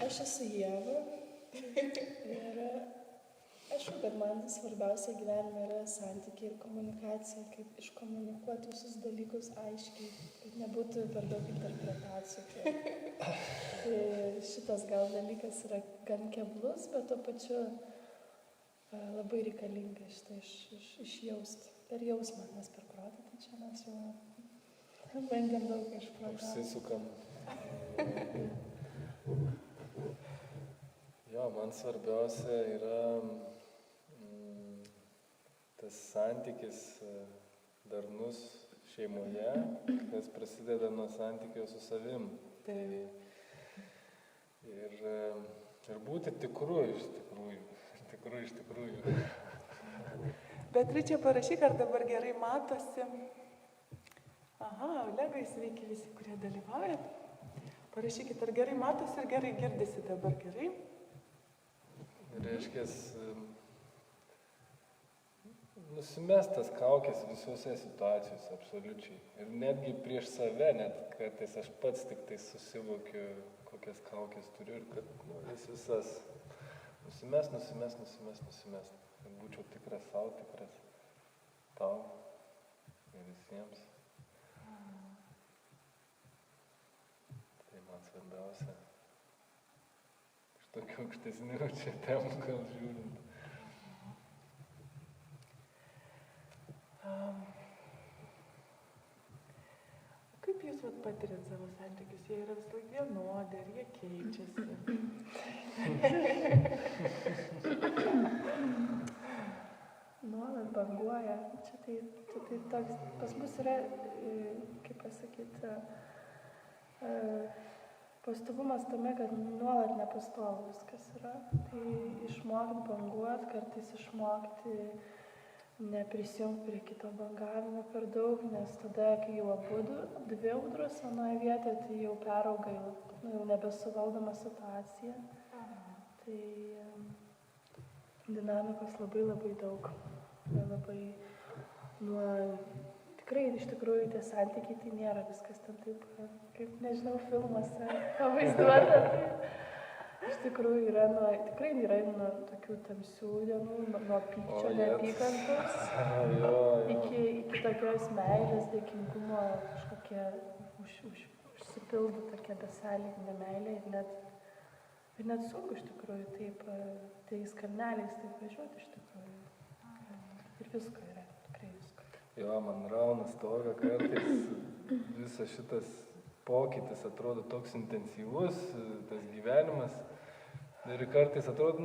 Aš esu Ieva ir aišku, kad man svarbiausia gyvenime yra santykiai ir komunikacija, kaip iškomunikuoti visus dalykus aiškiai, kad nebūtų per daug interpretacijų. Tai šitas gal dalykas yra gan keblus, bet tuo pačiu labai reikalinga šitą išjausti. Per jausmą, nes per protą, tai čia mes jau bandėm daug išprotauti. Užsisukam. Jo, man svarbiausia yra tas santykis darnus šeimoje, kas prasideda nuo santykio su savim. Ir būti tikru iš tikrųjų. Beatričė, parašyk, ar dabar gerai matosi. Aha, Olegai, sveiki visi, kurie dalyvaujat. Parašykit, ar gerai matosi ir gerai girdisi dabar gerai. Reiškės, nusimestas kaukės visose situacijose, absoliučiai. Ir netgi prieš save, net kartais aš pats tik tai susivokiu, kokias kaukės turiu ir kad visas nusimest. Kad būčiau tikras sau, tikras tau ir visiems. Tai man svarbiausia. Iš tokių aukštesnių čia temų gal žiūrint. Kaip jūs patiriat savo santykius? Jie yra vis laik vienodi, ar jie keičiasi? Nuolat banguoja. Čia tai toks, pas mus yra, kaip pasakyti, pastovumas tame, kad nuolat nepastovu viskas yra. Tai išmokti banguoti, kartais išmokti neprisijungti prie kito bangavimo per daug, nes tada, kai jau dvi audros vienoje vietoje, tai jau perauga, jau nebesuvaldoma situacija. Tai dinamikos labai daug. Labai tikrai, iš tikrųjų, tie santykiai tai nėra viskas ten taip, kaip, nežinau, filmuose pavaizduota. Iš tikrųjų tikrai yra nuo tokių tamsių dienų, nuo pykčio, neapykantos, iki tokios meilės, dėkingumo, kažkokie užsipildo tokia besąlyginė meilė ir net sunku iš tikrųjų taip, tais kalneliais taip važiuoti iš tikrųjų. Ir visko yra, tikrai visko. Jo, man rauna stogą kartais, visas šitas pokytis atrodo toks intensyvus, tas gyvenimas. Ir kartais atrodo,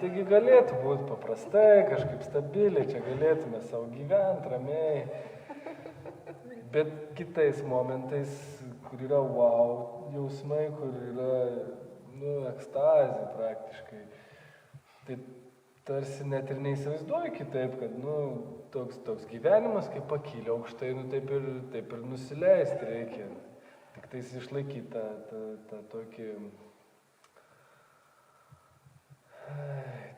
taigi galėtų būti paprastai, kažkaip stabiliai, čia galėtume savo gyventi ramiai. Bet kitais momentais, kur yra wow jausmai, kur yra ekstazė praktiškai, tai tarsi net ir neįsivaizduoju kitaip, kad toks gyvenimas, kaip pakylia aukštai, taip ir nusileisti reikia. Tik tais išlaikyti tą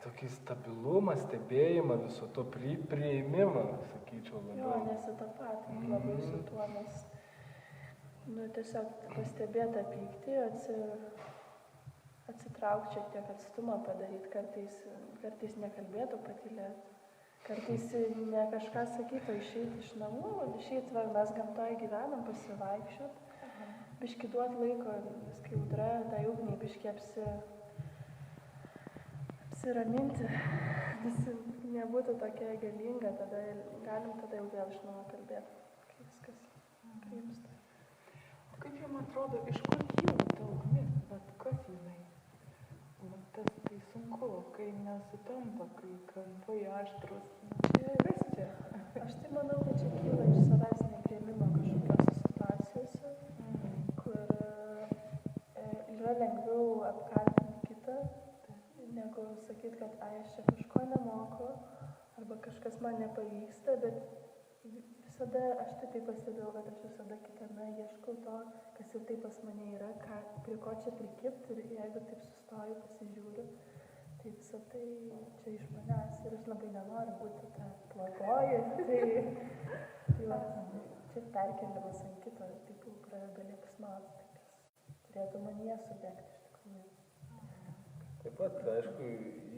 tokį stabilumą, stebėjimą, viso to priėmimą, sakyčiau labiau. Jo, nesitapatinti labai su tuo, nes tiesiog pastebėti tą pyktį, atsitraukti šiek tiek atstumą padaryti, kartais nekalbėtų patylėti, kartais ne kažką sakyti, o išeiti iš namų, išeiti, mes gamtoje gyvenam, pasivaikščioti, biškį duoti laiko, nes kai audra, tai ugnį biškį apsiraminti, nebūtų tokia galinga, tada galim jau vėl iš naujo kalbėti, kai viskas priimsta. O kaip jums atrodo, iš kur kyla ta ugnis, kas jinai? Tas tai sunku, kai nesutampa, kai kampai aštrus. Kas čia? Aš tai manau, kad čia kyla iš savęs nepriėmimo kažkokios situacijose, kur yra lengviau apkaltinti kitą, negu sakyti, kad aš čia kažko nemoku, arba kažkas man nepavyksta, bet visada, aš tai pastebėjau, kad aš visada kitame ieškau to, kas jau taip pas mane yra, prie ko čia prikipti, ir jeigu taip sustoju, pasižiūriu, tai visą tai čia iš manęs ir aš labai nenoriu būti ta blogoji, tai va, čia perkeliamas ant kito, taip jau pradeda liepsnoti, turėtų manyje subėgti iš tikrųjų. Taip pat, aišku,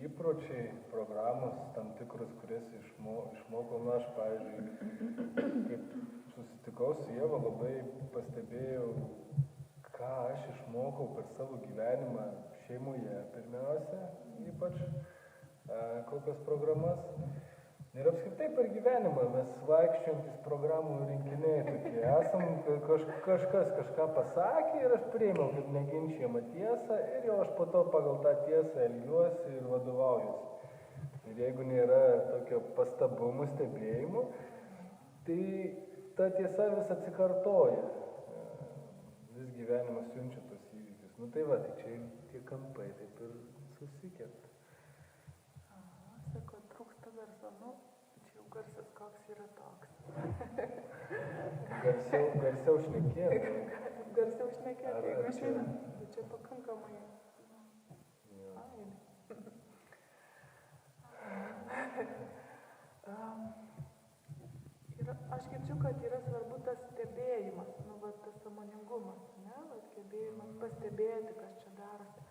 įpročiai, programos tam tikrus, kurias išmokau, nu aš, pavyzdžiui, kaip susitikau su Ieva, labai pastebėjau, ką aš išmokau per savo gyvenimą šeimoje pirmiausia, ypač kokias programas. Ir apskritai per gyvenimą mes vaikščiojantys programų rinkiniai tokie. Esam, kažkas kažką pasakė ir aš priėmiau kaip neginčiamą tiesą ir jau aš po to pagal tą tiesą elgiuosi ir vadovaujuosi. Ir jeigu nėra tokio pastabumų, stebėjimų, tai ta tiesa vis atsikartoja. Vis gyvenimas siunčia tos įvykius. Nu tai va, tai čia tie kampai taip ir susikerta. Sako, trūksta garso, nu, čia jau garsas koks yra toks. Garsiau šnekėti. Garsiau šnekėti, jeigu išeina, tai čia pakankamai. Ir aš girdžiu, kad yra svarbu tas stebėjimas, nu, va, tas sąmoningumas, ne, va, stebėjimas, pastebėti, kas čia darosi.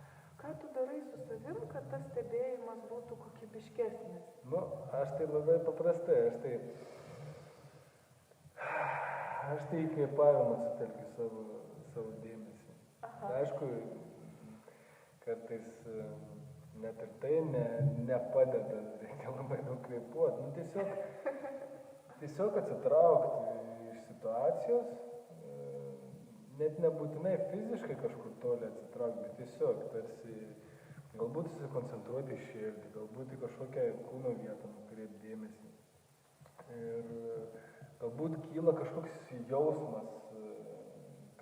Ką tu darai su savim, kad tas stebėjimas būtų kokybiškesnis? Nu, aš tai labai paprastai, aš tai įkvėpavimą sutelkiu savo dėmesį. Aha. Aišku, kartais net ir tai nepadeda, reikia labai daug kvėpuoti. Nu, tiesiog atsitraukti iš situacijos, net nebūtinai fiziškai kažkur toli atsitraukti, bet tiesiog tarsi galbūt susikoncentruoti į širdį, galbūt į kažkokią kūno vietą nukreipti dėmesį. Ir galbūt kyla kažkoks jausmas,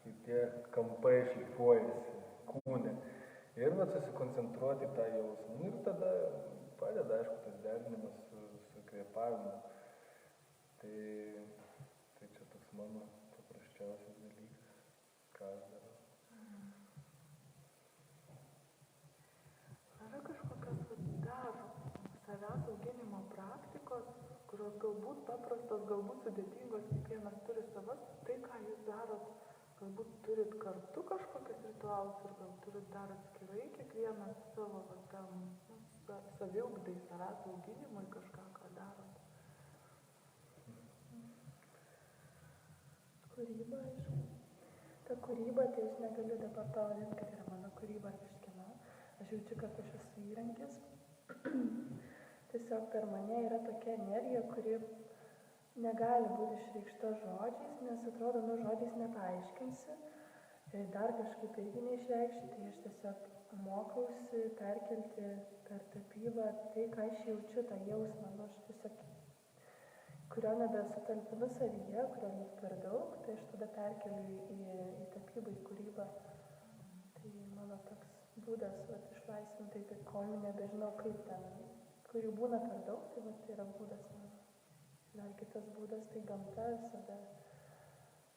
kai tie kampai šlifuojasi kūne. Ir va susikoncentruoti į tą jausmą. Ir tada padeda, aišku, tas derinimas su kvėpavimu. Tai čia toks mano paprasčiausias dalykas, ką aš darau. Yra kažkokios dar savęs auginimo praktikos, kurios galbūt paprastos, galbūt sudėtingos, kiekvienas turi savas, tai ką jūs darot, galbūt turit kartu kažkokius ritualus ir gal turit dar atskirai kiekvienas savo tam saviugdai, savęs auginimui kažką, ką darot. Kūryba, aišku. Ta kūryba, tai aš negaliu dabar pavadinti, kad yra mano kūryba ar kažkieno. Aš jaučiu, kad aš esu įrankis. Tiesiog per mane yra tokia energija, kuri negali būti išreikšta žodžiais, nes atrodo, nu žodžiais nepaaiškinsi. Ir dar kažkaip irgi neišreikšti, tai aš tiesiog mokausi perkelti per tapybą tai, ką aš jaučiu, tą jausmą. Nu, aš tiesiog kurio nebesutalpinu savyje, kurio lyg per daug, tai aš tada perkeliu į tapybą, į kūrybą. Tai mano toks būdas išlaisvinti, tai kol nebežinau, kaip ten, kurių būna per daug, tai tai yra būdas mano. Dar kitas būdas, tai gamta visada.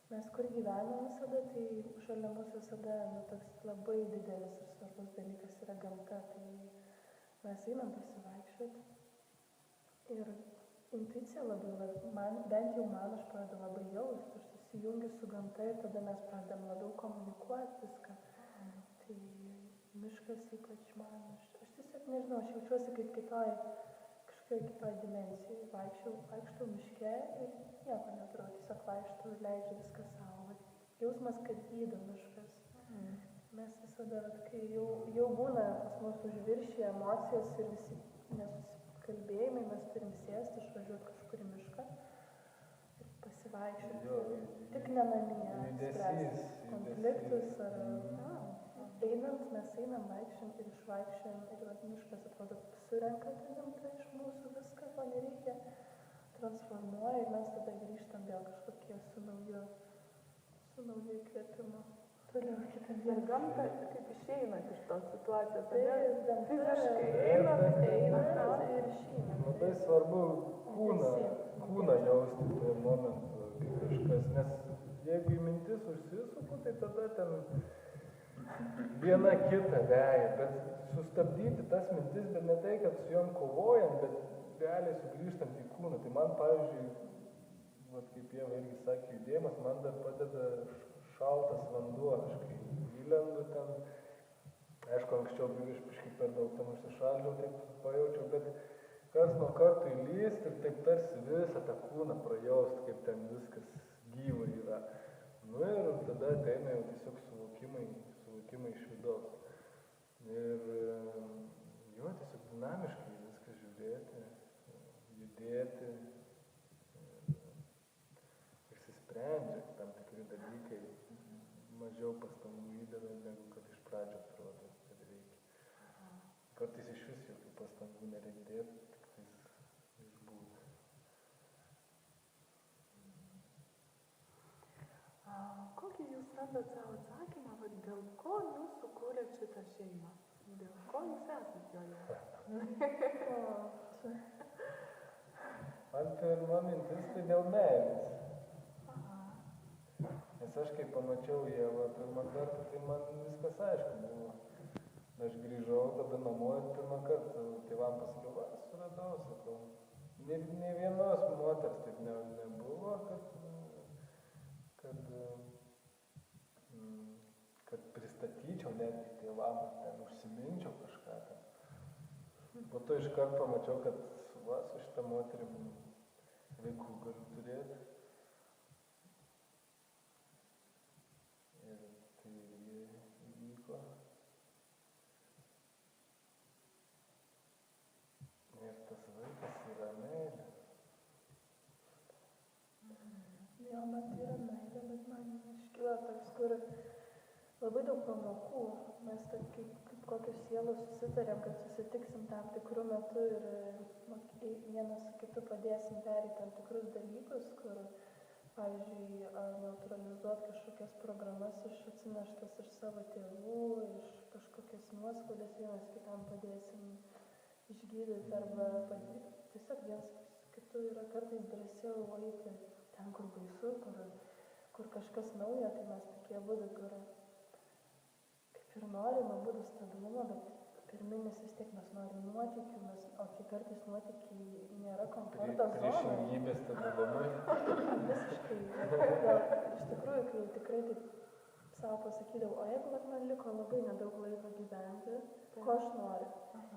Mes kur gyvenam visada, tai šalia mūsų visada toks labai didelis ir svarbus dalykas yra gamta. Tai mes einam pasivaikščioti ir intuicija labai, bent jau man aš pradedu labai jausti, aš susijungiu su gamta ir tada mes pradedam labiau komunikuoti viską. Tai miškas ypač man, aš tiesiog nežinau, aš jaučiuosi kaip kažkokioje kitoje dimensijoje. Vaikštau miške ir nieko nedarau, tiesiog vaikštau ir leidžiu viską savo. Jausmas, kad gydo miškas. Mes visada, kai jau būna pas mus užviršyje emocijos ir visi nesusikalbėjimai, mes turim sėsti, išvažiuoti kažkur į mišką ir pasivaikščioti. Tik ne namie spręsti konfliktus ar einant, mes einam vaikščiam ir išvaikščiam ir miškas atrodo surenka tą gamtą iš mūsų viską, ko nereikia, transformuoja ir mes tada grįžtam vėl kažkokie su nauju įkvėpimu. Ir gamta kaip išeinat iš tos situacijos, tai fiziškai einam ir išeinam. Labai svarbu kūną jausti tuo momentu, kai kažkas, nes jeigu į mintis užsisuku, tai tada ten viena kita veja, bet sustabdyti tas mintis, bet ne tai, kad su jom kovojant, bet realiai sugrįžtant į kūną. Tai man, pavyzdžiui, kaip Ieva irgi sakė, judėjimas man dar padeda šaltas vanduo, aš kai įlendu ten, aišku, anksčiau biškai per daug tam užsišaldžiau, taip pajaučiau, bet kas nuo karto įlyst ir taip tarsi visą tą kūną prajaust, kaip ten viskas gyva yra. Nu ir tada ateina jau tiesiog suvokimai iš vidaus. Ir jo, tiesiog dinamiškai viską žiūrėti, judėti, išsisprendžia tam tikri dalykai, mažiau pastangų įdeda, negu kad iš pradžio atrodo, kad reikia. Kartais iš vis jokių pastangų nereikia dėti, tik tais išbūti. Kokį jūs randat savo atsakymą, dėl ko jūs sukūrėt šitą šeimą? Dėl ko jūs esat joje? Man pirma mintis tai dėl meilės. Nes aš kai pamačiau Ievą pirmą kartą, tai man viskas aišku buvo. Aš grįžau tada namo ir pirmą kartą tėvam pasakiau, va, suradau, sakau. Nei vienos moters taip nebuvo, kad pristatyčiau netgi tėvam, ten užsiminčiau kažką ten. Po to iškart pamačiau, kad va, su šitą moterim vaikų galiu turėti. Ir tai įvyko. Ir tas vaikas yra meilė. Jo, man tai yra meilė, bet man iškyla toks, kur labai daug pamokų. Mes taip kaip kokios sielos susitarėm, kad susitiksim tam tikrų metų ir vienas su kitu padėsim perėti tam tikrus dalykus, kur, pavyzdžiui, neutralizuoti kažkokias programas atsineštas iš savo tėvų, iš kažkokias nuoskaudas vienas kitam padėsim išgydyti arba tiesiog vienas kitu yra kartais drąsiau eiti ten, kur baisu, kur kažkas nauja, tai mes tokie būdai, kur kaip ir norim abudu stabilumo, bet pirminis vis tiek mes norim nuotykių, o kai kartais nuotykiai nėra komforto zona. Priešingybės stabilumui. Visiškai. Gal iš tikrųjų, kai tikrai taip savo pasakydavau, o jeigu man liko labai nedaug laiko gyventi, ko aš noriu?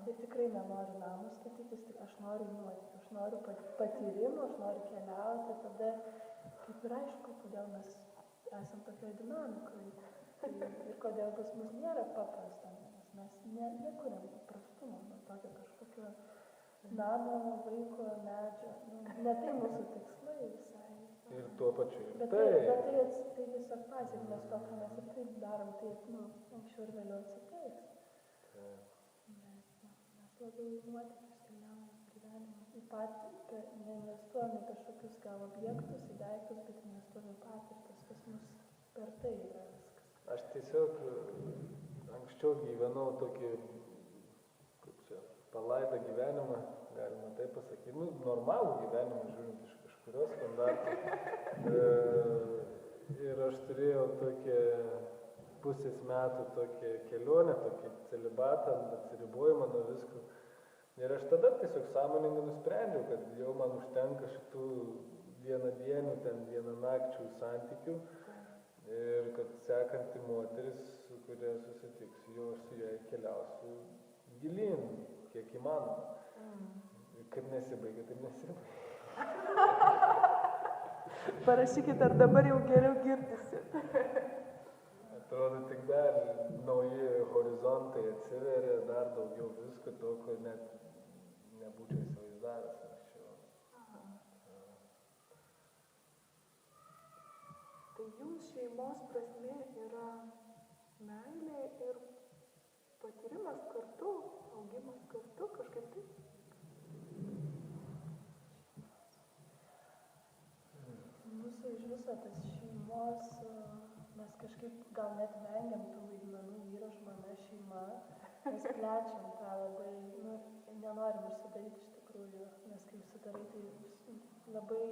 Ir tikrai nenoriu namų statytis, tik aš noriu nuotykių, aš noriu patyrimų, aš noriu keliauti, tada kaip ir aišku, kodėl mes esam tokioje dinamikoje ir kodėl pas mus nėra paprasta, nes mes nekuriam paprastumo, tokio kažkokio namo, vaiko, medžio, ne tai mūsų tikslai visai. Ir tuo pačiu ir bet tai. Bet tai tiesiog pasiekmes to, ką mes ir taip darom, tai anksčiau ir vėliau atsiteiks. Mes labiau į nuotykius keliaujam gyvenimą. Į patį, neinvestuojam į kažkokius gal objektus, į daiktus, bet investuojam į patirtis, kas mus per tai yra viskas. Aš tiesiog anksčiau gyvenau tokį, kaip čia, palaidą gyvenimą, galima taip pasakyti, normalų gyvenimą, žiūrint iš kažkurios standartų. Ir aš turėjau tokią pusės metų tokią kelionę, tokį celibatą, atsiribojimą nuo visko. Ir aš tada tiesiog sąmoningai nusprendžiau, kad jau man užtenka šitų vienadienių, ten vienanakčių santykių. Ir kad sekanti moteris, su kuria susitiksiu, jau aš su jai keliausiu gilyn, kiek įmanoma. Kaip nesibaigia, taip nesibaigia. Parašykit, ar dabar jau geriau girdisi. Atrodo, tik dar nauji horizontai atsiveria, dar daugiau visko, to, ko net nebūčiau įsivaizdavęs anksčiau. Tai jums šeimos prasmė yra meilė ir patyrimas kartu, augimas kartu, kažkaip taip? Mūsų iš viso tas šeimos, mes kažkaip gal net vengiam tų vaidmenų vyro, žmona, šeima, mes plečiam tą labai, nenorim užsidaryti iš tikrųjų, nes kai užsidarai, tai labai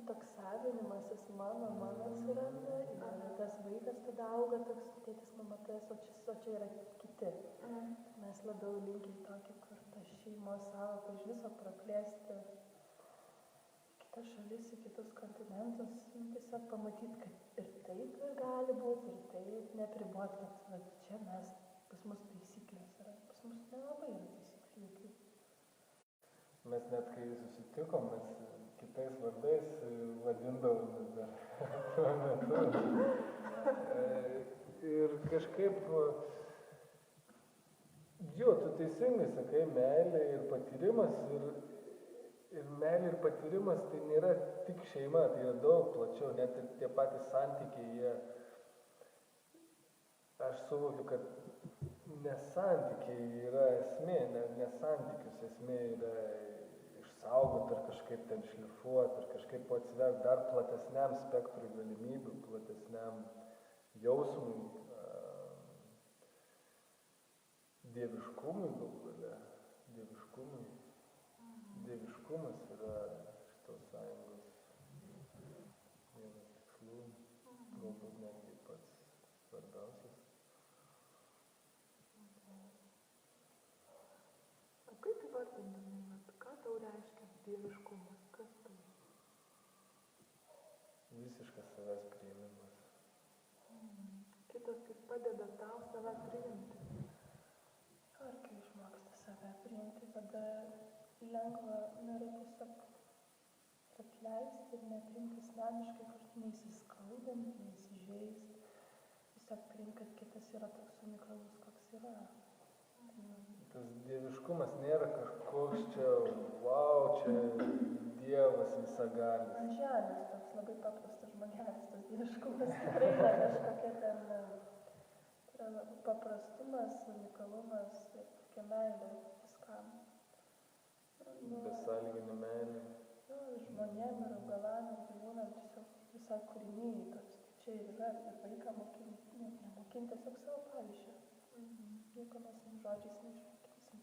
toks savinimasis mano atsiranda ir tas vaikas tada auga toks tėtis, mama, tas, o čia yra kiti. Mes labiau linkę į tokį, kur tą šeimos sąvoką iš viso praplėsti kitas šalis, į kitus kontinentus, tiesiog pamatyti, kad ir taip ir gali būti, ir taip nepribot, kad va, čia mes, pas mus taisyklės yra, pas mus nelabai yra taisyklių. Mes net kai susitikom, mes kitais vardais vadindavomės dar tuo metu. Ir kažkaip, jo, tu teisingai sakai, meilė ir patyrimas. Ir meilė ir patyrimas tai nėra tik šeima, tai yra daug plačiau, net ir tie patys santykiai, aš suvokiu, kad nesantykiai yra esmė, ne santykius esmė yra išsaugoti ar kažkaip ten šlifuoti, ar kažkaip atsiverti dar platesniam spektrui galimybių, platesniam jausmui, dieviškumui galų gale, dieviškumui. Dieviškumas yra šitos sąjungos vienas tikslų, galbūt netgi pats svarbiausias. O kaip įvardintumai, ką tau reiškia dieviškumas? Kas tai? Visiškas savęs priėmimas. Kitas kaip padeda tau save priimti. Ar kai išmoksti save priimti, tada lengva nėra tiesiog atleisti ir nepriimti asmeniškai, kažkaip neįsiskaudinti, neįsižeisti. Tiesiog priimti, kad kitas yra toks unikalus, koks yra. Tas dieviškumas nėra kažkoks čia, wow, čia Dievas visagalis. Ant žemės toks labai paprastas žmogelis, tas dieviškumas tikrai ne kažkokia ten paprastumas, unikalumas ir tokia meilė viskam. Besąlyginė meilė. Žmonėm ir augalam ir gyvūnam tiesiog visai kūrinyje toks. Čia ir yra ir vaiką mokinti, nemokinti tiesiog savo pavyzdžių. Nieko mes žodžiais neišmokinsim.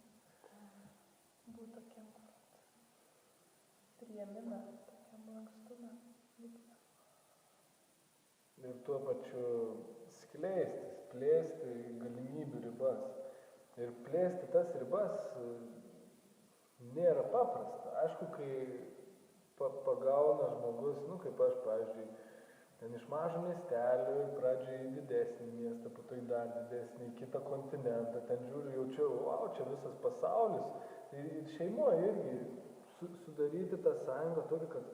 Būt tokiam priėmime, tokiam lankstumą. Ir tuo pačiu skleistis, plėsti galimybių ribas. Ir plėsti tas ribas nėra paprasta. Aišku, kai pagauna žmogus, kaip aš, pavyzdžiui, ten iš mažo miestelio, pradžiai į didesnį miestą, po to į dar didesnį, į kitą kontinentą, ten žiūriu, jaučiu, wow, čia visas pasaulis. Ir šeimoje irgi sudaryti tą sąjungą tokį, kad,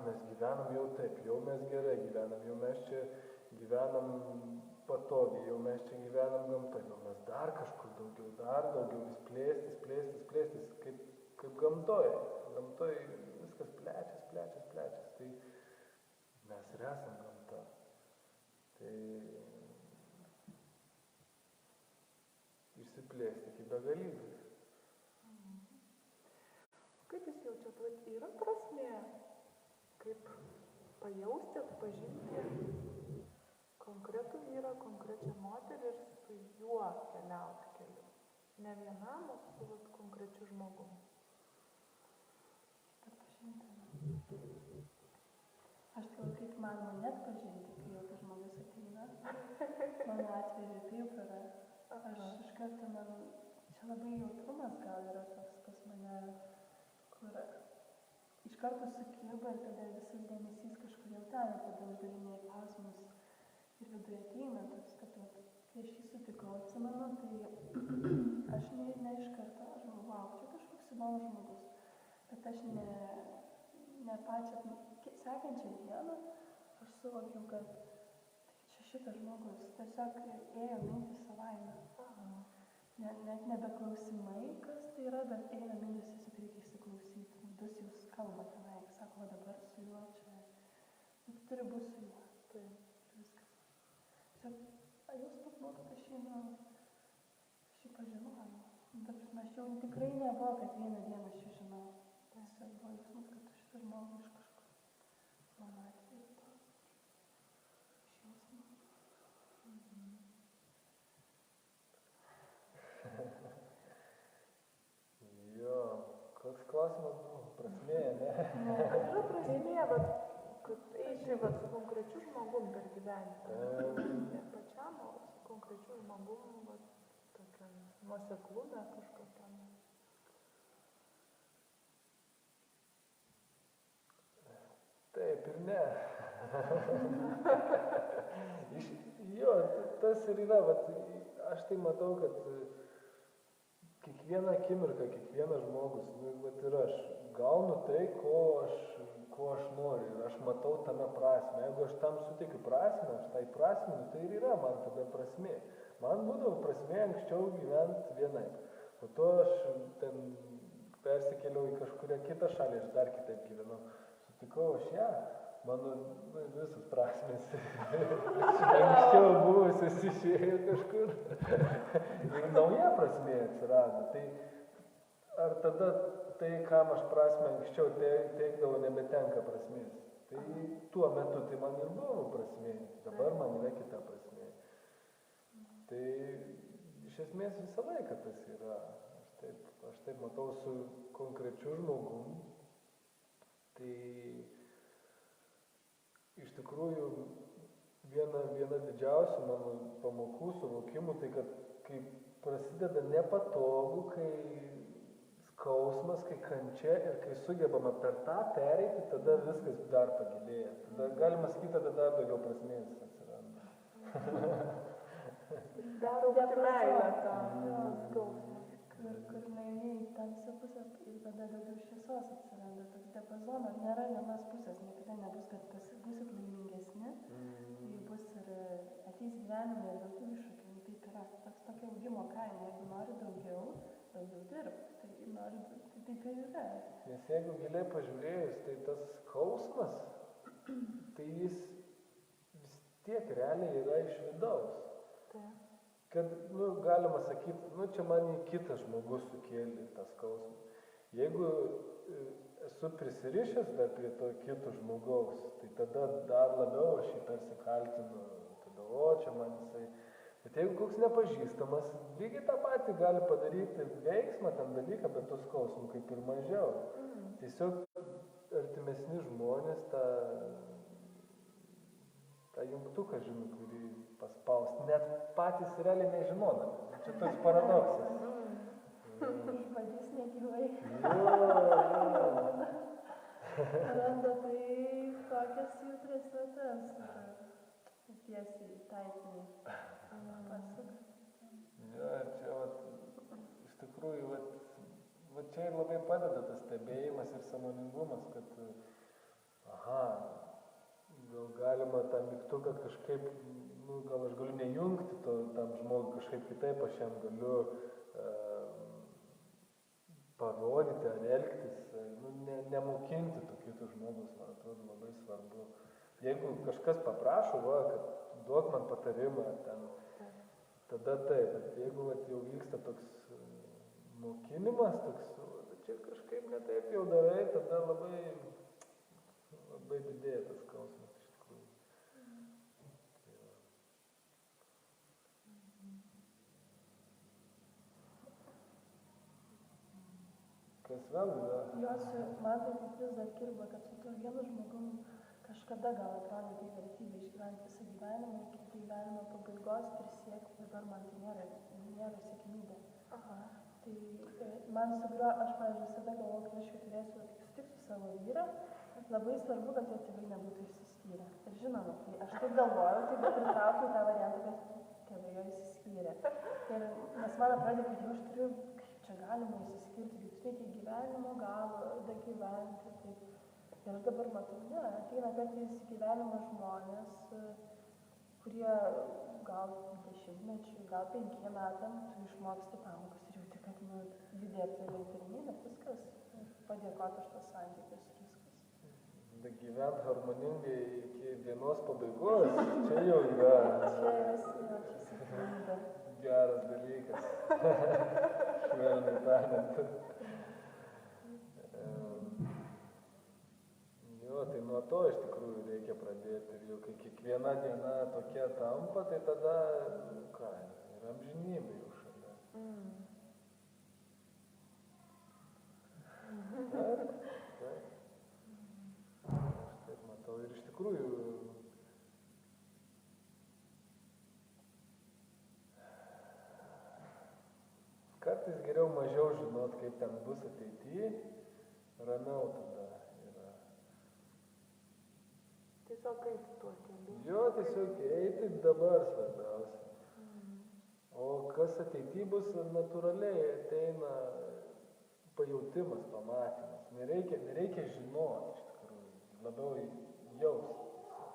mes gyvenam jau taip, jau mes gerai gyvenam, jau mes čia gyvenam patogiai, jau mes čia gyvenam gamtoje, jau mes dar kažkur daugiau, vis plėstis, kaip gamtoje. Gamtoje viskas plečias. Tai mes ir esam gamta. Tai išsiplėsti iki begalybės. Kaip jūs jaučiat, yra prasmė, kaip pajausti, atpažinti konkretų vyrą, konkrečią moterį ir su juo keliauti keliu? Ne vienam, o su konkrečiu žmogumi. Aš galvoju, kaip man mane atpažinti, kai jau tas žmogus ateina. Mano atveju taip yra. Aš iš karto čia labai jautrumas gal yra toks pas mane, kur iš karto sukirba ir tada visas dėmesys kažkur jau ten, ir tada uždavinėjai klausimus ir viduje ateina toks, kad kai aš jį sutikau, atsimenu, tai aš ne iš karto, aš galvoju, wow, čia kažkoks įdomus žmogus, bet aš ne pačią sekančią dieną, aš suvokiau, kad čia šitas žmogus tiesiog ėjo mintis savaime. Net nebeklausimai, kas tai yra, bet eina mintis, tiesiog reikia įsiklausyti. Vidus jūs kalba tenai, sako, dabar su juo čia. Tu turi būti su juo. Tai viskas. Tiesiog, jūs pat kad aš jį pažinojau. Aš jau tikrai nebuvo, kad vieną dieną aš jį žinau. Tiesiog buvo jausmas, kad šitą žmogų iš kažkur. Mano atveju to. Iš jausmo. Jo, koks klausimas buvo? Prasmė, ne? Yra prasmė, bet kad eiti su konkrečiu žmogum per gyvenimą. Ne pačiam, o su konkrečiu žmogum, tokia nuoseklume kažkokia. ne. Jo, tas ir yra, vat, aš tai matau, kad kiekvieną akimirką, kiekvienas žmogus, nu, vat, ir aš gaunu tai, ko aš noriu ir aš matau tame prasme. Jeigu aš tam suteikiu prasme, aš tai prasminu, tai ir yra man tada prasmė. Man būdavo prasmė anksčiau gyventi vienaip. Po to aš ten persikėliau į kažkurią kitą šalį, aš dar kitaip gyvenau. Sutikau aš ją, mano visos prasmės anksčiau buvusios išėjo kažkur ir nauja prasmė atsirado. Tai ar tada tai, kam aš prasmę anksčiau teikdavau, nebetenka prasmės? Tai tuo metu tai man ir buvo prasmė, dabar man yra kita prasmė. Tai iš esmės visą laiką tas yra. Aš taip matau su konkrečiu žmogum. Tai iš tikrųjų viena didžiausių mano pamokų, suvokimų, tai kad kai prasideda nepatogu, kai skausmas, kai kančia ir kai sugebama per tą pereiti, tada viskas dar pagilėja. Tada galima sakyti, tada dar daugiau prasmės atsiranda. Dar būti meilę tą skausmą. Kur nueini į tamsią pusę ir tada daugiau šviesos atsiranda. Toks diapazonas nėra vienos pusės, niekada nebus, kad būsit laimingesni. Tai bus ir ateis gyvenime ir daugiau iššūkių. Taip yra. Toks tokia augimo kaina. Jeigu nori daugiau dirb. Tai taip ir yra. Nes jeigu giliai pažiūrėjus, tai tas skausmas, tai jis vis tiek realiai yra iš vidaus. Kad, galima sakyti, čia man kitas žmogus sukėlė tą skausmą. Jeigu esu prisirišęs dar prie to kito žmogaus, tai tada dar labiau aš jį tarsi kaltinu, tada čia man jisai. Bet jeigu koks nepažįstamas, lygiai tą patį gali padaryti veiksmą, ten dalyką, bet to skausmų kaip ir mažiau. Tiesiog artimesni žmonės tą jungtuką, žinai, kurį paspausti, net patys realiai nežinodami. Čia toks paradoksas. Išbandys negyvai. Jo. Randa tai kokias jautrias vietas, tiesiai taikinį pasuk. Jo, čia iš tikrųjų, čia ir labai padeda tas stebėjimas ir sąmoningumas, kad gal galima tą mygtuką kažkaip, gal aš galiu nejungti tam žmogui kažkaip kitaip, aš jam galiu parodyti ar elgtis, nemokinti to kito žmogus, man atrodo labai svarbu. Jeigu kažkas paprašo, kad duok man patarimą, tada taip, bet jeigu jau vyksta toks mokinimas, čia kažkaip netaip jau darai, tada labai didėja tas skausmas iš tikrųjų. Kas vėl yra? Man tai vis dar kirba, kad su tuo vienu žmogum kažkada gal atrodė tai vertybė išgyventi visą gyvenimą, iki gyvenimo pabaigos prisiekti, dabar man tai nėra siekiamybė. Tai man su kuriuo aš, pavyzdžiui, visada galvoju, kad aš jau turėsiu sutikti su savo vyrą, labai svarbu, kad jo tėvai nebūtų išsiskyrę. Ir žinoma, tai aš taip galvojau, tai pritraukiau tą variantą, kad tėvai jo išsiskyrė. Nes man atrodė, kad jau aš turiu, kaip čia galima išsiskirti, juk reikia gyvenimo galo, dagyventi. Taip. Ir aš dabar matau, ateina kartais į gyvenimą žmonės, kurie gal 10 mečių, gal 5 metam, tu išmoksti pamokas ir jauti, kad judėti toliau pirmyn, bet viskas, padėkoti už tos santykius ir viskas. Gyventi harmoningai iki dienos pabaigos, čia jau yra geras dalykas. Švelniai tariant. Jo, tai nuo to iš tikrųjų reikia pradėti. Ir jau kai kiekviena diena tokia tampa, tai tada, ir amžinybė jau šalia. Taip. Aš taip matau. Ir iš tikrųjų, kartais geriau mažiau žinot, kaip ten bus ateityje, ramiau tada yra. tiesiog eiti tuo keliu. Jo, tiesiog eiti dabar svarbiausia. O kas ateityje bus, natūraliai ateina pajautimas, pamatymas. Nereikia žinoti iš tikrųjų, labiau jausti tiesiog,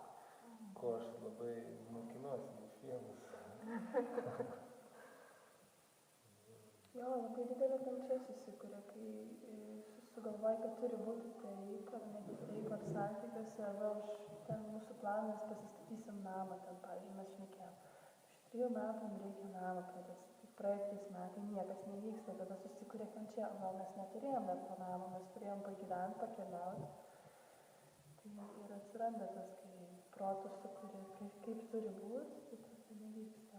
ko aš labai mokinuosi iš filmus. Jo, labai didelė kančia susikuria, kai sugalvoji, kad turi būti taip, ar negi taip, ar santykiuose, va, ten mūsų planas pasistatysim namą, ten, pavyzdžiui, mes šnekėjom. Iš 3 metų reikia namą pradėti, praeitais metai niekas nevyksta, tada susikuria kančia, o gal mes neturėjom dar to namo, mes turėjom pagyventi, pakeliauti. Tai ir atsiranda tas, kai protus sukuria, kaip turi būti, tai tas nevyksta.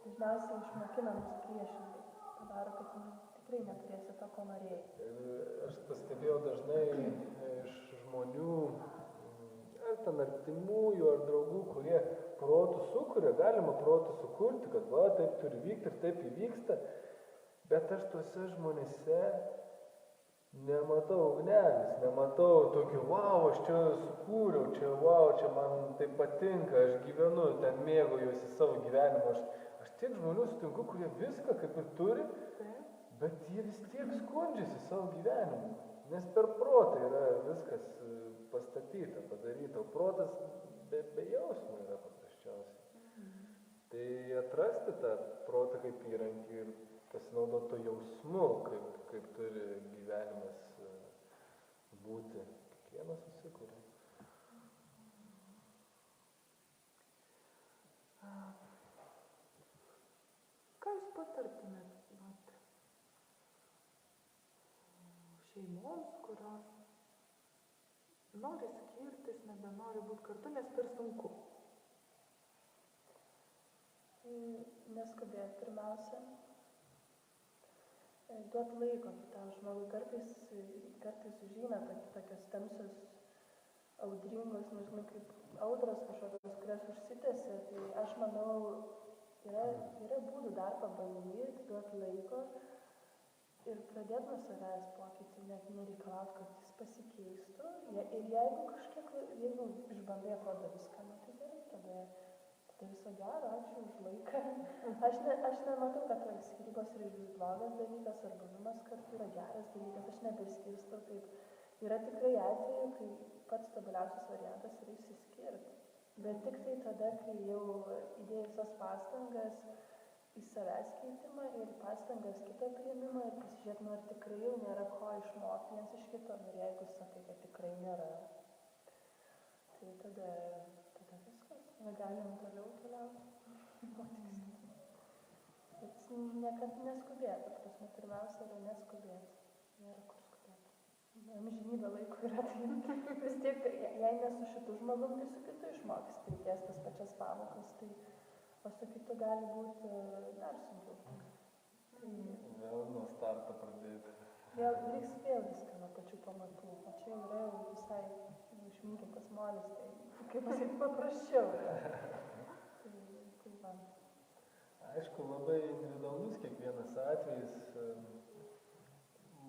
Dažniausiai išmokina mus priešingai, padaro, kad tikrai neturėsi to, ko norėjai. Ir aš pastebėjau dažnai iš žmonių, ar ten artimųjų, ar draugų, kurie protų sukuria, galima protų sukurti, kad va, taip turi vykti ir taip įvyksta, bet aš tuose žmonėse nematau ugnelės, nematau tokio, wow, aš čia sukūriau, čia, wow, čia man tai patinka, aš gyvenu, ten mėgaujuosi savo gyvenimą. Aš tiek žmonių sutinku, kurie viską kaip ir turi, bet jie vis tiek skundžiasi savo gyvenimu, nes per protą yra viskas pastatyta, padaryta, o protas be jausmų yra paprasčiausiai. Tai atrasti tą protą kaip įrankį ir pasinaudoti to jausmu, kaip turi gyvenimas būti. Kiekvienas susikuria. Ką jūs patartumėt šeimoms, kurios nori skirtis, nebenori būti kartu, nes per sunku? Neskubėti pirmiausia. Duoti laiko kitam žmogui. Kartais užeina tokios tamsios, audringos, nežinau, kaip audros kažkokios, kurios užsitęsia. Tai aš manau, yra būdų dar pabandyti, duoti laiko ir pradėti nuo savęs pokytį, net nereikalauti, kad jis pasikeistų. Ir jeigu išbandai, atrodo viską, tai gerai, tada viso gero, ačiū už laiką. Aš nematau, kad skyrybos yra iš vis blogas dalykas, ar buvimas kartu yra geras dalykas, aš neperskirstau taip. Yra tikrai atveju, kai pats tobuliausias variantas yra išsiskirti. Bet tik tai tada, kai jau įdėjai visas pastangas į savęs keitimą ir pastangas kito priėmimą ir pasižiūrėti, ar tikrai jau nėra ko išmokti vienas iš kito. Ir jeigu sakai, kad tikrai nėra, tai tada viskas. Negalim toliau keliauti. Bet niekad neskubėti. Prasme, pirmiausia yra neskubėti. Nėra kur skubėti. Amžinybė laiko yra, tai vis tiek, jei ne su šitu žmogum, tai su kitu išmoksti, reikės tas pačias pamokas. Tai, o su kitu gali būti dar sunkiau. Vėl nuo starto pradėti. Reiks vėl viską nuo pačių pamatų. O čia yra jau visai išminkintas molis, tai kaip pasakyti, paprasčiau. Tai man. Aišku, labai individualus kiekvienas atvejis.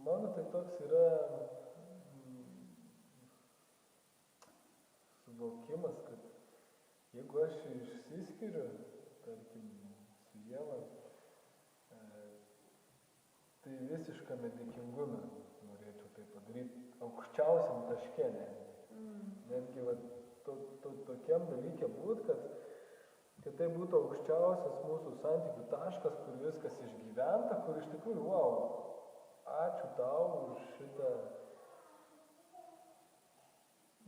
Mano tai toks yra suvokimas, kad jeigu aš išsiskiriu, tarkim, su Ieva, tai visiškame dėkingume norėčiau tai padaryti aukščiausiam taške, netgi tokiam dalykė būt, kad tai būtų aukščiausias mūsų santykių taškas, kur viskas išgyventa, kur iš tikrųjų, wow, ačiū tau už šitą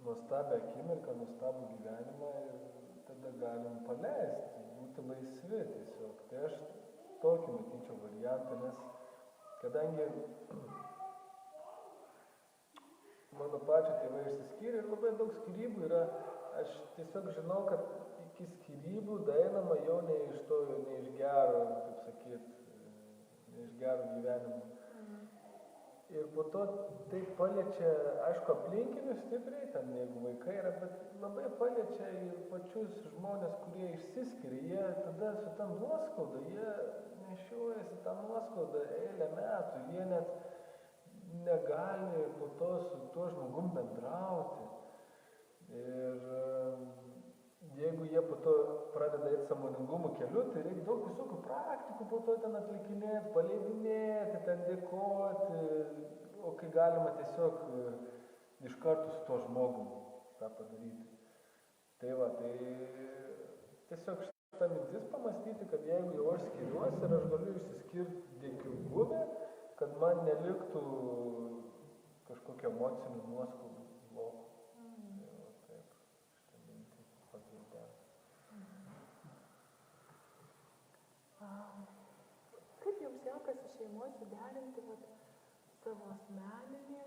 nuostabią akimirką, nuostabų gyvenimą ir tada galim paleisti, būti laisvi tiesiog. Tai aš tokį matyčiau variantą, nes kadangi mano pačio tėvai išsiskyrė ir labai daug skyrybų yra, aš tiesiog žinau, kad iki skyrybų daeinama jau ne iš to, ne iš gero, kaip sakyt, ne iš gero gyvenimo. Ir po to tai paliečia, aišku, aplinkinius stipriai, ten jeigu vaikai yra, bet labai paliečia ir pačius žmonės, kurie išsiskiria, jie tada su tam nuoskauda, jie nešiojasi tą nuoskaudą eilę metų, jie net negali po to su tuo žmogum bendrauti. Ir jeigu jie po to pradeda eiti sąmoningumo keliu, tai reikia daug visokių praktikų po to ten atlikinėti, paleidinėti, ten dėkoti, o kai galima tiesiog iš karto su to žmogum tą padaryti. Tai va, tai tiesiog šitą mintis pamastyti, kad jeigu jau aš skiriuosi ir aš galiu išsiskirti dėkingumą, kad man neliktų kažkokio emocinių nuoskaudų blokų. Tai va, taip, šitą mintį pagildenti. Kaip jums sekasi šeimoje suderinti savo asmeninį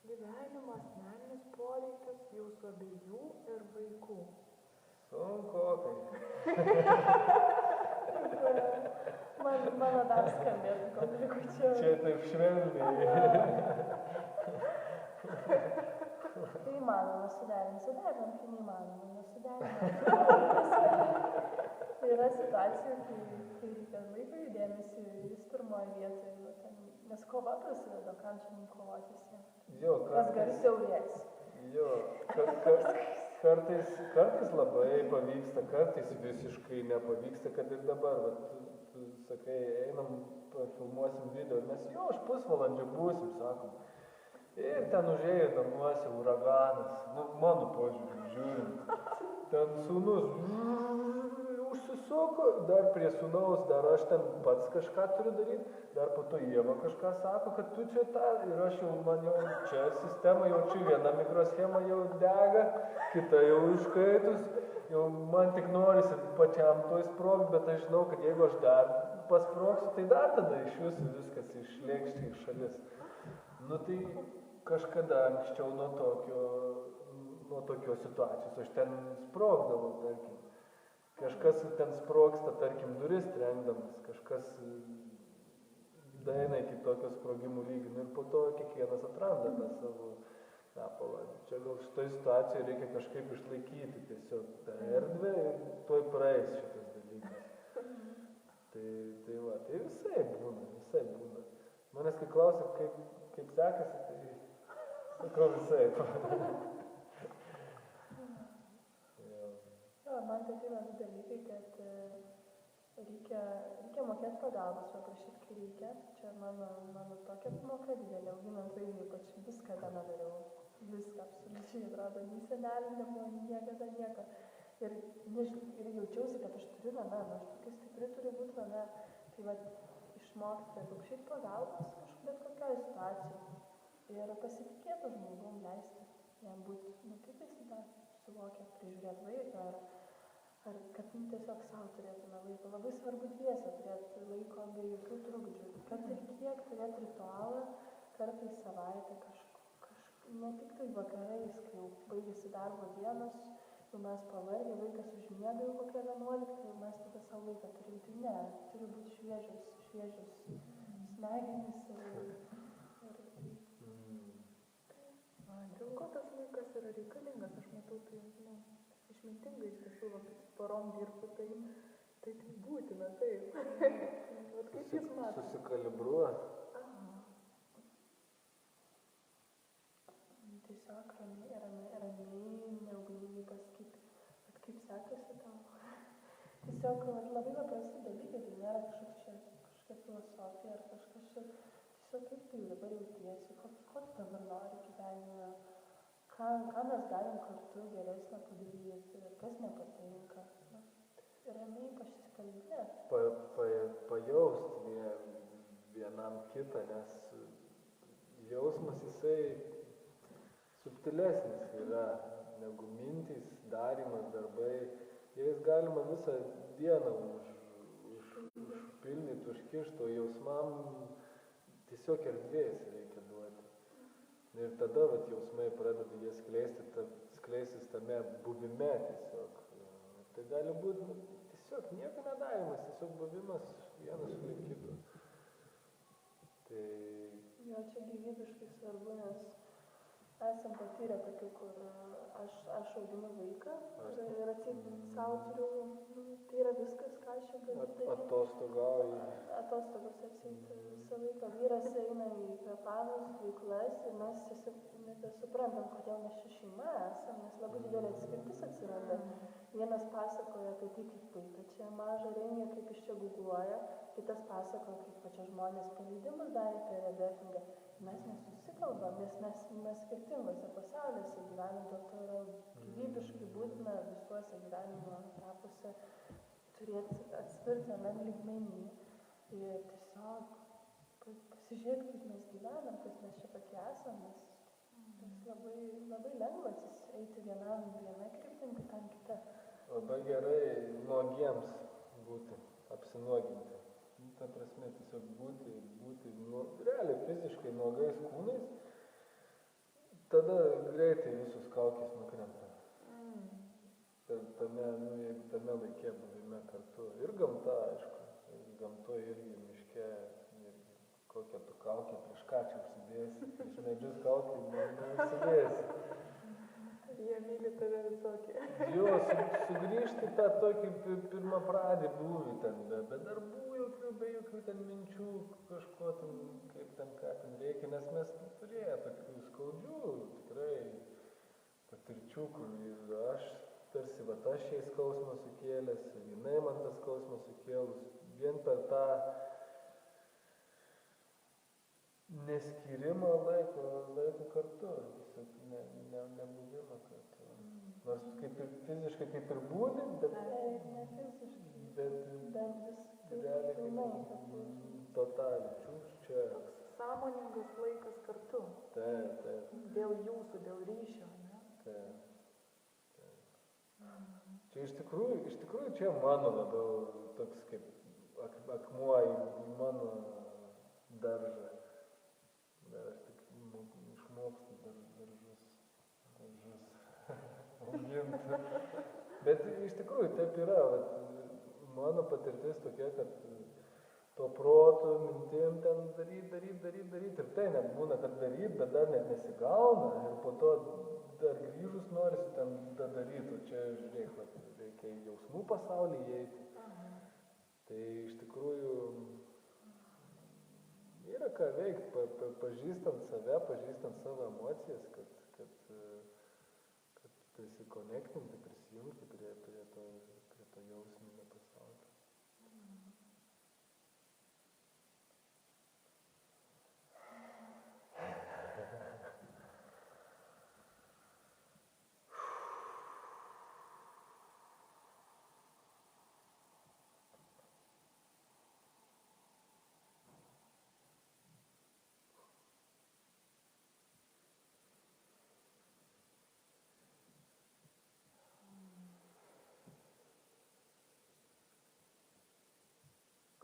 gyvenimą, asmeninius poreikius, jūsų abiejų ir vaikų? Sunkokai. Mano dar skambėtų komplikuočiau. Čia taip švelniai. Tai įmanoma suderinti, kai neįmanoma nesuderinti. Tai yra situacijų, kai reikia vaikui dėmesį, jis pirmoje vietoje, nes kova prasideda, kam čia mums kovoti visiems. Jo, Kas garsiau rės. Jo, kartais labai pavyksta, kartais visiškai nepavyksta, kad ir dabar, tu sakai, einam, filmuosim video, mes jo, aš pusvalandžio būsim, sakom. Ir ten užėjo namuose uraganas, mano požiūrį žiūrint, ten sūnus užsisuko, dar prie sūnaus, dar aš ten pats kažką turiu daryti, dar po to Ieva kažką sako, kad tu čia tą, ir aš jau, man jau čia sistema, jau čia viena mikroschema jau dega, kita jau iškaitus, jau man tik norisi pačiam to įsprogti, bet aš žinau, kad jeigu aš dar pasprogsiu, tai dar tada iš jūsų viskas išlėkščia į šalis. Nu tai kažkada anksčiau nuo tokios situacijos aš ten sprogdavau, tarkim. Kažkas ten sprogsta, tarkim, duris trenkdamas, kažkas daeina iki tokio sprogimų lygio ir po to kiekvienas atranda tą savo tepalą. Čia gal šitoje situacijoje reikia kažkaip išlaikyti tiesiog tą erdvę ir tuoj praeis šitas dalykas. Tai va, tai visai būna. Manęs kai klausia, kaip sekasi, tai sakau visai. Man tai yra du dalykai, kad reikia mokėti pagalbos, paprašyti, kai reikia. Čia mano tokia pamoka didelė, auginant vaiką, ypač viską gana dariau. Viską absoliučiai atrodo, nei senelį nebuvo, niekada nieko. Ir jaučiausi, kad aš turiu viena, aš tokia stipri turiu būti viena. Tai va, išmokti paprašyti pagalbos bet kokioje situacijoje. Ir pasitikėti žmogum, leisti jam būti, kaip jis dar suvokia, prižiūrėti vaiką, ar kad tiesiog savo turėtume laiko. Labai svarbu dviese turėti laiko be jokių trukdžių. Kad ir kiek turėti ritualą, kartais savaitę ne tik tai vakarais, kai jau baigėsi darbo dienos, jau mes pavargę, vaikas užmiega jau kokią 11, jau mes tada savo laiką turim. Tai ne, turi būti šviežios smegenys ir Dėl ko tas laikas yra reikalingas, aš matau, tai išmintingai iš tiesų, porom dirbti, tai būtina, taip. Kaip jūs matote? Susikalibruoti. Tiesiog ramiai, neugniai pasakyti, bet kaip sekasi tau. Tiesiog labai paprasti dalykai, tai nėra kažkokia filosofija ar kažkas čia. Tiesiog kaip tai dabar jautiesi, ko tu dabar nori gyvenime, ką mes galim kartu geresnio padaryti, kas nepatinka. Ramiai pasikalbėti. Pajaust vienam kitą, nes jausmas jisai subtilesnis yra negu mintys, darymas, darbai. Jais galima visą dieną užpildyti, užkišti, o jausmam tiesiog erdvės reikia duoti. Ir tada jausmai pradeda jie skleistis tame buvime tiesiog. Tai gali būti tiesiog nieko nedavimas, tiesiog buvimas vienas šalia kito. Tai... Jo, čia gyvybiškai svarbu, nes esam patyrę tokių, kur aš auginu vaiką ir atseit savo turiu, tai yra viskas, ką aš čia galiu daryti. Atostogauji. Atostogos atseit visą laiką. Vyras eina į kvėpavimo veiklas ir mes tiesiog nebesuprantam, kodėl mes čia šeima esam, nes labai didelė atskirtis atsiranda. Vienas pasakoja apie tai, kaip vaiką čia mažą rengia, kaip iš čia gugluoja, kitas pasakoja, kaip pačia žmonės paleidimus darė per rebefingą. Mes nesusikalbam, nes mes skirtingose pasauliuose gyvenam, dėl to yra gyvybiškai būtina visuose gyvenimo etapuose turėti atsvirtinam lygmenį ir tiesiog pasižiūrėti, kaip mes gyvenam, kas mes čia tokie esam, nes labai lengva eiti viena kryptim, kitam kita. Labai gerai nuogiems būti, apsinuoginti. Ta prasme, tiesiog būti realiai fiziškai nuogais kūnais, tada greitai visus kaukės nukrenta. Jeigu tame laikė buvime kartu. Ir gamta, aišku, gamtoje irgi miške, irgi kokią tu kaukę prieš ką čia užsidėsi, prieš medžius kaukę neužsidėsi. Jie myli tave visokį. Jo, sugrįžti tą tokį pirmą pradį būvį ten, be darbų jokių, be jokių ten minčių, kažko ten, kaip ten, ką ten reikia, nes mes turėję tokių skaudžių, tikrai patirčių, kur aš tarsi, aš jai skausmą sukėlęs, jinai man tą skausmą sukėlus, vien per tą neskyrimą laiko kartu, tiesiog nebuvimą kartu. Nors kaip ir fiziškai kaip ir būti, bet Ne fiziškai, bet realiai totaliai čia. Toks sąmoningas laikas kartu. Taip. Dėl jūsų, dėl ryšio, ne? Taip. Čia iš tikrųjų čia mano labiau toks kaip akmuo į mano daržą. Dar aš tik išmokstu daržus auginti. Bet iš tikrųjų taip yra. Mano patirtis tokia, kad to proto, mintim ten daryt. Ir tai net būna, kad daryt, bet dar net nesigauna. Ir po to dar grįžus norisi ten daryt. O čia, žiūrėk, reikia į jausmų pasaulį įeiti. Tai iš tikrųjų yra ką veikti, pažįstant save, pažįstant savo emocijas, kad prisikonektinti, prisijungti prie to jausminio pasaulio.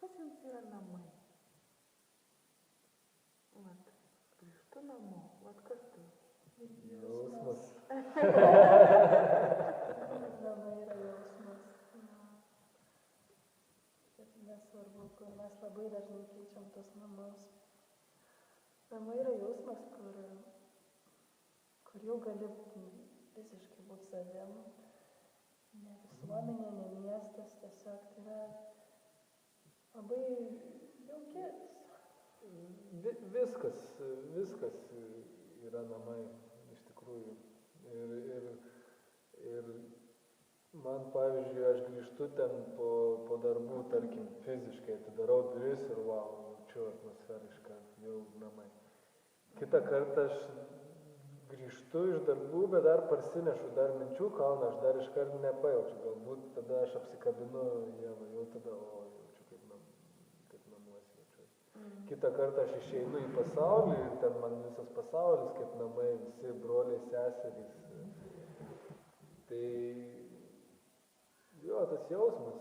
Kas jums yra namai? Vat, grįžtu namo, vat kas tai? Jausmas. Namai yra jausmas. Nesvarbu, kur mes labai dažnai keičiam tos namus. Namai yra jausmas, kur jau gali visiškai būti savim. Ne visuomenė, ne miestas, tiesiog tai yra labai jaukėtis. Viskas yra namai, iš tikrųjų. Ir man, pavyzdžiui, aš grįžtu ten po darbų, tarkim, fiziškai atidarau duris ir jaučiu atmosferišką, jau namai. Kitą kartą aš grįžtu iš darbų, bet dar parsinešu dar minčių kalną, aš dar iškart nepajaučiu. Galbūt tada aš apsikabinu Ievą, jau tada, jaučiu kaip namuose jaučiuosi. Kitą kartą aš išeinu į pasaulį ir ten man visas pasaulis kaip namai, visi broliai, seserys. Tai jo, tas jausmas,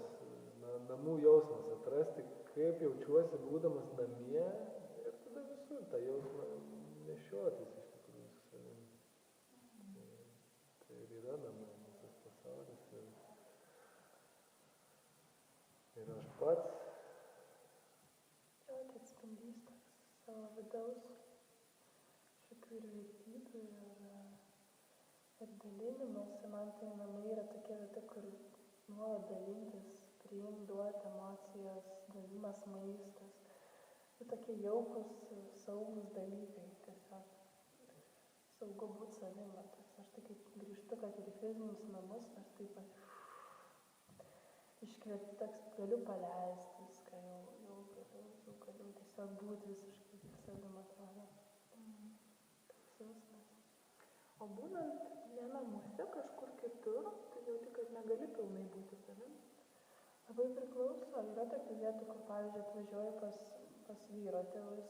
namų jausmas, atrasti, kaip jaučiuosi būdamas namie ir tada visur tą jausmą nešiotis iš tikrųjų su savimi. Tai ir yra namai, visas pasaulis. Ir aš pats. Jo, tai atspindys toks savo vidaus, kažkokių ir vertybių ir Ir dalinimas, man tai namai yra tokia vieta, kur nuolat dalintis, priimti, duoti emocijas, davimas maistas. Tai tokie jaukus, saugus dalykai, tiesiog saugu būti savim. Aš tai kaip grįžtu, kad ir į fizinius namus, aš taip iškvėpti, toks galiu paleisti viską, jau galiu tiesiog būti visiškai savim atrodo. Toks jausmas. O būnant ne namuose, kažkur kitur, tai jauti, kad negali pilnai būti savim? Labai priklauso. Yra tokių vietų, kur, pavyzdžiui, atvažiuoju pas vyro tėvus,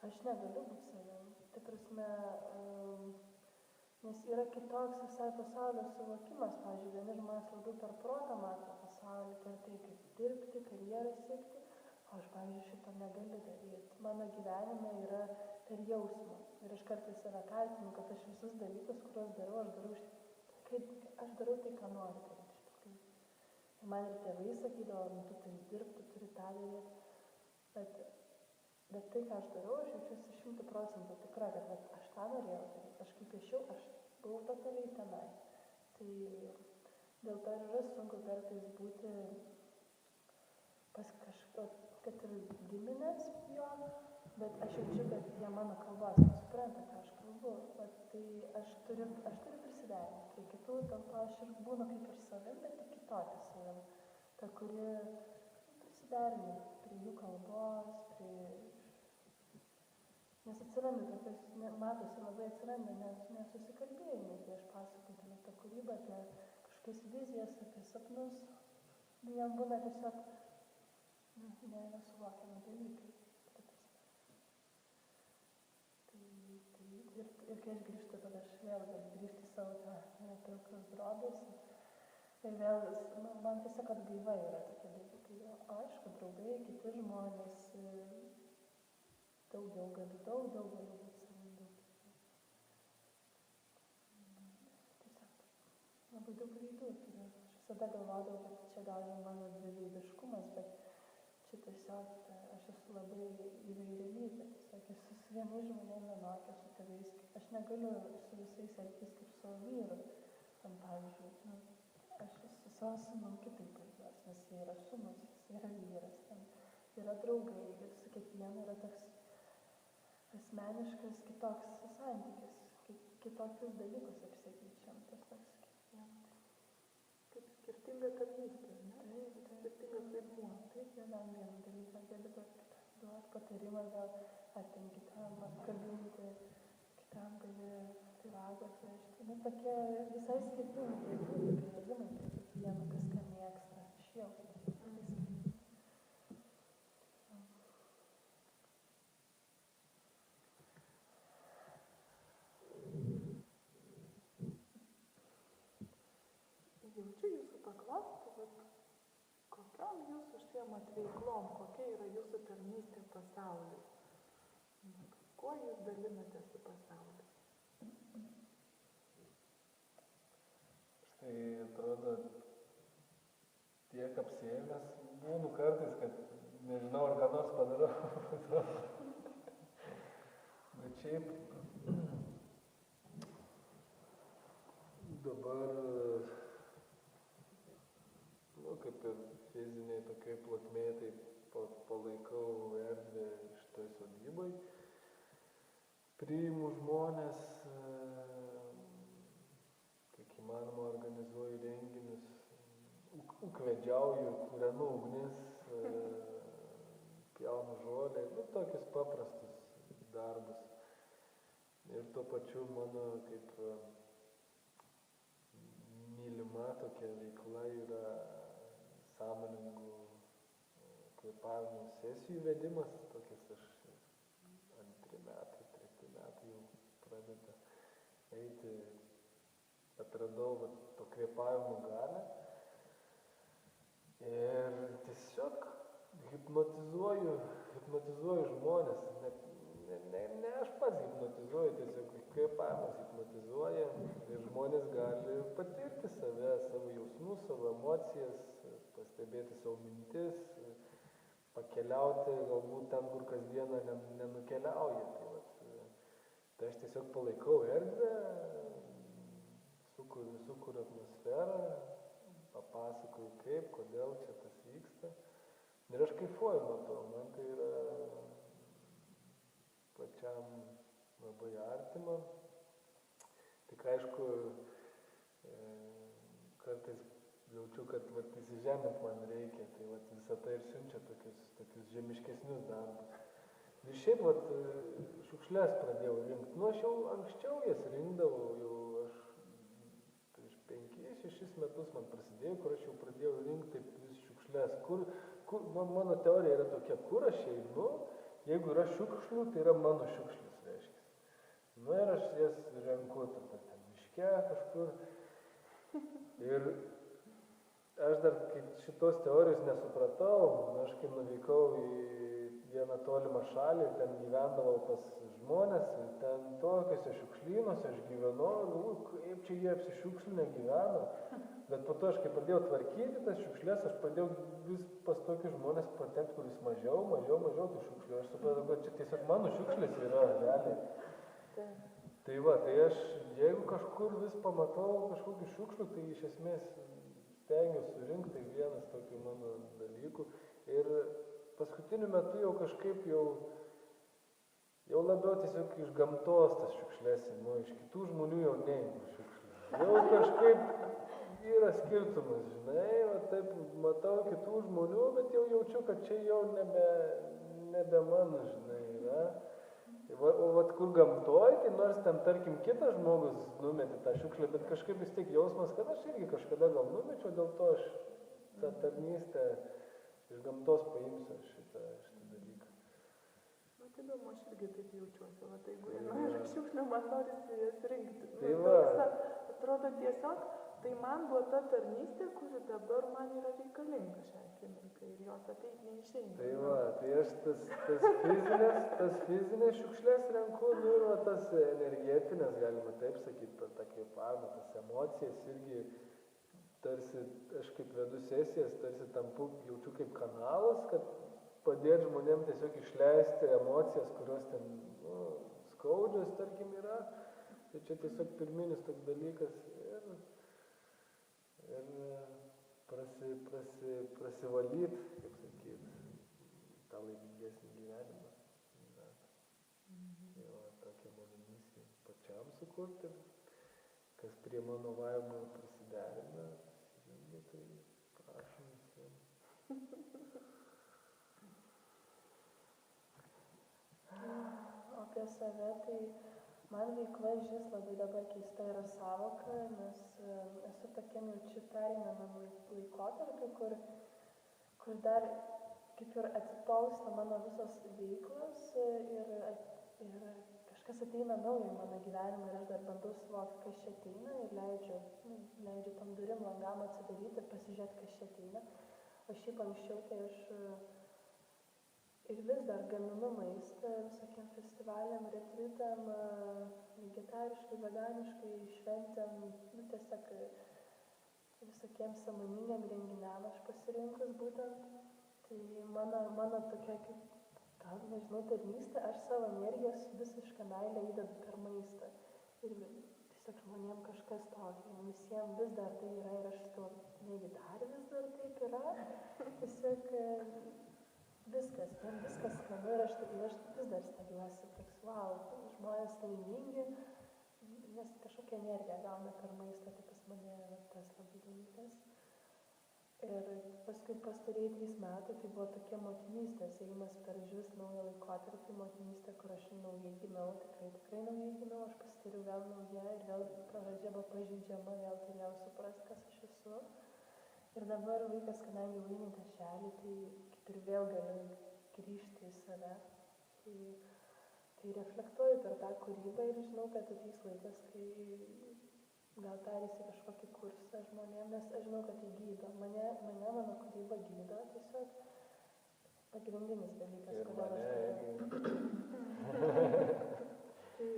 aš negaliu būti savim. Tai prasme, nes yra kitoks visai pasaulio suvokimas. Pavyzdžiui, vieni žmonės labiau per protą mato pasaulį, per tai, kaip dirbti, karjerą siekti, o aš, pavyzdžiui, šito negaliu daryti. Mano gyvenime yra per jausmą. Ir aš kartais save kaltinu, kad aš visus dalykus, kuriuos darau, aš darau tai, ką noriu daryti iš tikrųjų. Ir man ir tėvai sakydavo, tu turi dirbti, tu turi tą daryti. Bet tai, ką aš darau, aš jaučiuosi 100% tikra, kad aš tą norėjau daryti. Aš kaip piešiau, aš buvau totaliai tenai. Tai dėl to ir yra sunku kartais būti pas kažką, kad ir giminės jo, bet aš jaučiu, kad jie mano kalbos nesupranta, ką aš kalbu. Tai aš turiu prisiderinti prie kitų, dėl to aš ir būnu kaip ir savim, bet tik kitokia savim. Ta, kuri prisiderina prie jų kalbos, nes atsiranda tokios, matosi labai atsiranda nesusikalbėjimai, kai aš pasakoju apie kūrybą, apie kažkokias vizijas, apie sapnus, jam būna tiesiog nesuvokiami dalykai. Ir kai aš grįžtu, tada aš vėl galiu grįžti į savo tą pilkas drobės. Ir vėl, man tiesiog atgaiva yra tokie dalykai. Aišku, draugai, kiti žmonės, daug galiu būti savim daug. Tiesiog labai daug veidų turiu. Aš visada galvodavau, kad čia gal jau mano dviveidiškumas, bet čia tiesiog aš esu labai įvairialypė. Tiesiog esu su vienais žmonėmis vienokia, su tėvais. Aš negaliu su visais elgtis kaip savo vyru. Tam pavyzdžiui, aš su savo sūnum kitaip elgiuosi, nes jie yra sūnus, jis yra vyras, ten yra draugai ir su kiekvienu yra toks asmeniškas kitoks santykis, kitokius dalykus apsikeičiam, tiesiog su kiekvienu. Kaip skirtinga tarnystė, ne? Skirtingas vaidmuo. Taip, vienam vieną dalyką gali duoti patarimą, gal ar ten kitam apkabinti, kitam gali pyragą atvežti. Nu, tokie visai skirtingi priėjimai prie kiekvieno, kas ką mėgsta. Aš jau. Jaučiu jūsų paklausti, kokiam jūs užsiemat veiklom, kokia yra jūsų tarnystė pasauliui? Kuo jūs dalinate su pasauliu? Štai atrodo, tiek apsiėmęs būnu kartais, kad nežinau, ar ką nors padarau. Bet šiaip dabar kaip ir fiziniai tokiai plotmėje, tai palaikau erdvę šitoj sodybai. Priimu žmonės, kiek įmanoma organizuoju renginius, ukvedžiauju, kūrenu ugnis, pjaunu žolę, tokius paprastus darbus. Ir tuo pačiu mano kaip mylima tokia veikla yra sąmoningų kvėpavimo sesijų vedimas, tokias aš 2 metai, 3 metai jau pradedu eiti, atradau to kvėpavimo galią ir tiesiog hipnotizuoju žmonės, ne aš pats hipnotizuoju, tiesiog kvėpavimas hipnotizuoja ir žmonės gali patirti save, savo jausmus, savo emocijas, pastebėti savo mintis, pakeliauti galbūt ten, kur kasdieną nenukeliauja. Tai aš tiesiog palaikau erdvę, sukuriu atmosferą, papasakoju kaip, kodėl čia tas vyksta. Ir aš kaifuoju nuo to, man tai yra pačiam labai artima. Tik aišku, kartais jaučiu, kad įsižemint man reikia, tai visą tai ir siunčia tokius žemiškesnius darbus. Ir šiaip šiukšles pradėjau rinkti. Nu, aš jau anksčiau jas rinkdavau, jau aš prieš 5-6 metus man prasidėjo, kur aš jau pradėjau rinkti vis šiukšles. Mano teorija yra tokia, kur aš einu, jeigu yra šiukšlių, tai yra mano šiukšlis, reiškia. Nu ir aš jas renku tada ten miške kažkur. Ir aš dar šitos teorijos nesupratau, aš kai nuvykau į vieną tolimą šalį, ten gyvendavau pas žmonės, ten tokiuose šiukšlynuose aš gyvenau, kaip čia jie apsišiukšlinę gyveno. Bet po to aš kai pradėjau tvarkyti tas šiukšlės, aš pradėjau vis pas tokius žmonės patekti, kuris mažiau tų šiukšlių. Aš supratau, kad čia tiesiog mano šiukšlės yra realiai. Tai aš, jeigu kažkur vis pamatau kažkokių šiukšlių, tai iš esmės stengiuosi surinkti, tai vienas tokių mano dalykų. Ir paskutiniu metu jau kažkaip jau labiau tiesiog iš gamtos tas šiukšlės imu, iš kitų žmonių jau neimu šiukšlių. Jau kažkaip yra skirtumas, žinai, taip matau kitų žmonių, bet jau jaučiu, kad čia jau nebe mano, žinai, yra. O kur gamtoj, tai nors ten, tarkim, kitas žmogus numetė tą šiukšlę, bet kažkaip vis tiek jausmas, kad aš irgi kažkada gal numečiau, dėl to aš tą tarnystę iš gamtos paimsiu šitą dalyką. Tai įdomu, aš irgi taip jaučiuosi, jeigu yra šiukšlių, man norisi jas rinkti. Tai va. Atrodo tiesiog, tai man buvo ta tarnystė, kuri dabar man yra reikalinga šią akimirką ir jos ateit neišeina. Tai va, tai aš tas fizinės šiukšlės renku, nu ir tas energetinės, galima taip sakyti, tą kvėpavimą, tas emocijas irgi tarsi, aš kaip vedu sesijas, tarsi tampu, jaučiu kaip kanalas, kad padėti žmonėm tiesiog išleisti emocijas, kurios ten skaudžios, tarkim, yra. Tai čia tiesiog pirminis toks dalykas ir prasivalyti, kaip sakyti, tą laimingesnį gyvenimą. Tai va, tokia mano misija pačiam sukurti, kas prie mano vaimo prisiderina, tai prašom visiems. Apie save, tai man veikla žis labai dabar keista yra sąvoka, nes esu tokiam jaučiu pereinamam laikotarpiu, kur dar kaip ir atitolsta mano visos veiklos ir kažkas ateina naujo į mano gyvenimą ir aš dar bandau suvokti, kas čia ateina ir leidžiu tom durim langam atsidaryti ir pasižiūrėti, kas čia ateina. O šiaip anksčiau, tai aš ir vis dar gaminu maistą visokiem festivaliam, retritam, vegetariškai, veganiškai, šventėm, tiesiog visokiem sąmoningiem renginiam aš pasirinkus būtent. Tai mano tokia kaip, gal nežinau, tarnystė, aš savo energijos visišką meilę įdedu per maistą. Ir tiesiog žmonėm kažkas tokio, visiems vis dar tai yra ir aš sakau, negi dar vis dar taip yra. Tiesiog viskas skanu ir aš vis dar stebiuosi, toks, wow, žmonės laimingi, nes kažkokią energiją gauna per maistą, tai pas mane tas labai dalykas. Ir paskui pastarėjai 3 metai, tai buvo tokia motinystės, ėjimas per žvis naują laikotarpį, motinystė, kur aš naujai gimiau, tikrai naujai gimiau, aš pasitariu vėl nauja ir vėl pravažiavo pažeidžiama, vėl turėjau suprasti, kas aš esu. Ir dabar vaikas, kadangi jau eina į darželį, tai kaip ir vėl galiu grįžti į save. Tai reflektuoju per tą kūrybą ir žinau, kad ateis laikas, kai gal pereisi kažkokį kursą žmonėm, nes aš žinau, kad tai gydo. Mano kūryba gydo, tiesiog pagrindinis dalykas, kodėl aš darau. Tai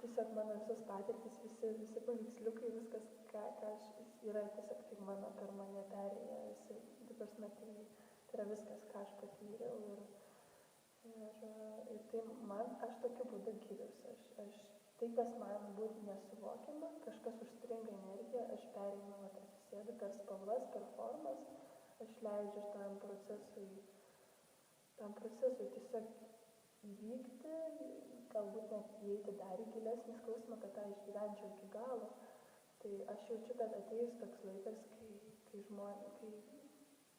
tiesiog mano visos patirtis, visi paveiksliukai, viskas, ką aš, yra tiesiog tik per mane perėję, tai yra viskas, ką aš patyriau ir tai aš tokiu būdu gyriausi, aš tai, kas man būtų nesuvokiama, kažkas užstringa energiją, aš pereinu, atsisėdu per spalvas, per formas, aš leidžiu tam procesui tiesiog įvykti, galbūt net įeiti dar į gilesnį skausmą, kad tą išgyvenčiau iki galo. Tai aš jaučiu, kad ateis toks laikas, kai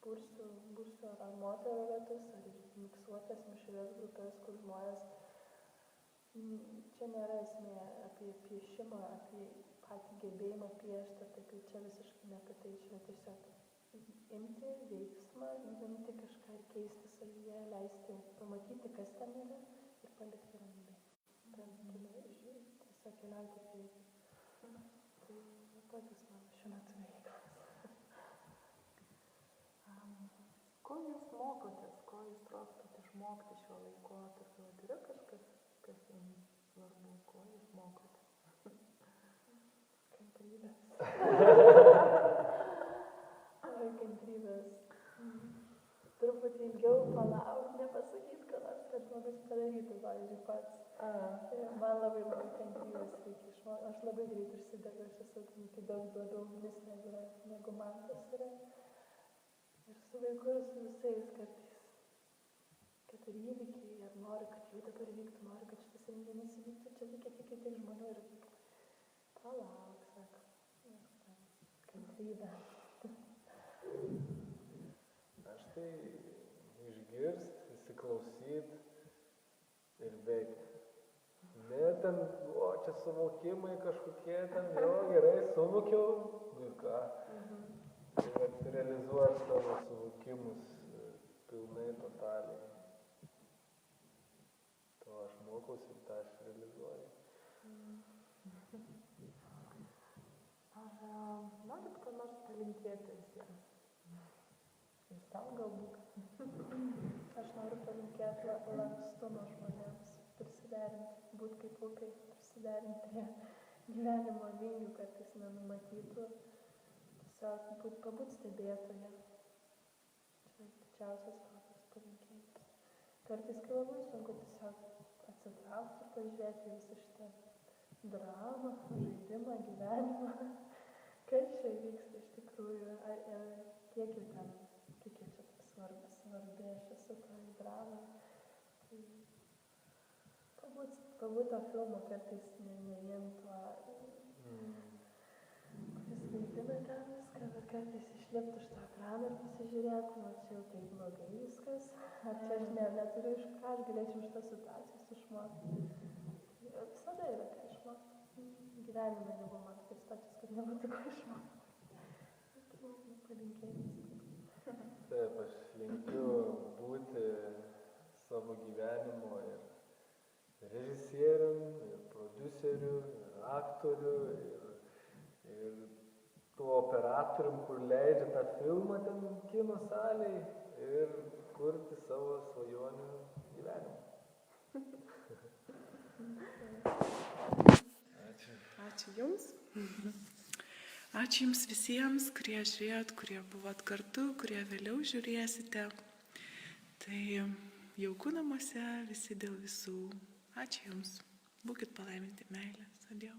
būsiu ar moterų ratus, ar miksuotas mišrias grupės, kur žmonės, čia nėra esmė apie piešimą, apie patį gebėjimą piešti, tai čia visiškai ne apie tai, čia tiesiog imti veiksmą, imti kažką ir keisti savyje, leisti pamatyti, kas ten yra ir palikti ramybę. Tiesiog keliauti į priekį. Tai tokios mano šiuo metu veiklos. Ko jūs mokotės, ko jūs trokštate išmokti šiuo laikotarpiu? Yra kažkas, kas jums svarbu, ko jūs mokotės? Kantrybės. Kantrybės. Truputį ilgiau palaukti, nepasakyti, kad žmogus padarytų, pavyzdžiui, pats. Man labai kantrybės reikia išmokti. Aš labai greit užsidegu, aš esu daug labiau ugnis negu man tas yra. Ir su vaiku ir su visais kartais, kad ir įvykiai, ar nori, kad jau dabar vyktų, nori, kad šitas renginys įvyktų, čia reikia tik žmonių ir palauk, sako, kantrybė. Aš tai išgirst, įsiklausyt ir veikti. Ne ten, čia suvokimai kažkokie ten, jo, gerai, suvokiau, ir ką. Tai realizuoti savo suvokimus pilnai, totaliai. To aš mokausi ir tą aš realizuoju. Ar norit ką nors palinkėti visiems? Ir sau galbūt? Aš noriu palinkėti lankstumo žmonėms, prisiderinti, būti kaip upiai, prisiderinti prie gyvenimo vingių, kartais nenumatytų. Tiesiog pabūt stebėtoje. Čia didžiausias tokias palinkėjimas. Kartais, kai labai sunku tiesiog atsitraukti ir pažiūrėti visą šitą dramą, žaidimą, gyvenimą. Kas čia vyksta iš tikrųjų, kiek jau čia svarbi aš esu toj dramai. Pabūt to filmo kartais neimtuo, kuris vaidina ten viską, bet kartais išlipti iš to ekrano ir pasižiūrėti, čia jau taip blogai viskas, ar čia aš neturiu iš ką, aš galėčiau iš tos situacijos išmokti. Visada yra ką išmokti. Gyvenime nebuvo man tokios situacijos, kad nebūtų ko išmokti. Palinkėjimas. Taip, aš linkiu būti savo gyvenimo ir režisierium, ir prodiuseriu, ir aktoriu, ir tuo operatorium, kur leidžia tą filmą ten kino salėje ir kurti savo svajonių gyvenimą. Ačiū Jums. Ačiū Jums visiems, kurie žiūrėjot, kurie buvot kartu, kurie vėliau žiūrėsite. Tai jaukų namuose, visi dėl visų. Ačiū Jums. Būkit palaiminti meilę. Sudėjau.